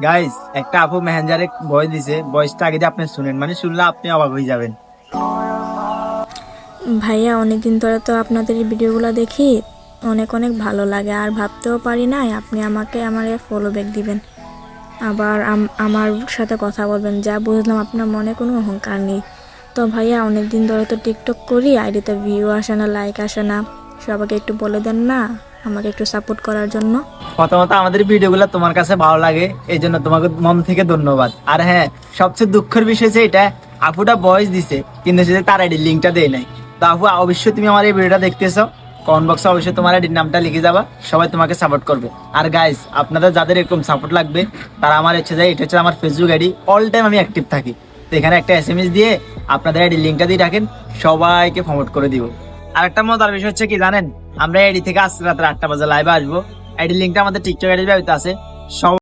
Guys, একটা আপু মেহেঞ্জারে voice দিছে, ভয়েসটা আগে দিয়ে আপনি শুনেন, মানে শুনলে আপনি অবাক হয়ে যাবেন। ভাইয়া অনেকদিন ধরে তো আপনাদের এই ভিডিওগুলো দেখি, অনেক অনেক ভালো লাগে। আর ভাবতেও পারি না আপনি আমাকে আমার ফলো ব্যাক দিবেন, আবার আমার সাথে কথা বলবেন। যা বুঝলাম আপনার মনে কোনো অহংকার নেই। তো ভাইয়া অনেকদিন ধরে তো টিকটক করি, আইডিতে ভিউ আসে না, লাইক আসে না। সবাইকে একটু বলে দেন না আমাকে একটু সাপোর্ট করার জন্য। প্রথমত আমাদের ভিডিওগুলো তোমার কাছে ভালো লাগে, এই জন্য তোমাকে মন থেকে ধন্যবাদ। আর হ্যাঁ, সবচেয়ে দুঃখের বিষয় যে এটা, আপুটা ভয়েস দিছে কিন্তু সে তার আইডি লিঙ্কটা দেয় নাই। তো আপু, অবশ্যই তুমি আমার এই ভিডিওটা দেখতেছো, কমেন্ট বক্সে অবশ্যই তোমার আইডির নামটা লিখে যাবা, সবাই তোমাকে সাপোর্ট করবে। আর গাইস, আপনাদের যাদের এরকম সাপোর্ট লাগবে তারা আমার হচ্ছে যায়, এটা হচ্ছে আমার ফেসবুক আইডি, অল টাইম আমি অ্যাক্টিভ থাকি। তো এখানে একটা SMS দিয়ে আপনাদের আইডি লিঙ্কটা দিয়ে রাখেন, সবাইকে প্রমোট করে দিব। আর একটা মজার বিষয় হচ্ছে কি জানেন, আমরা আইডি থেকে আজ রাত 8টা বাজে লাইভে আসবো। আইডি লিঙ্কটা আমাদের টিকটক আইডি আছে। সব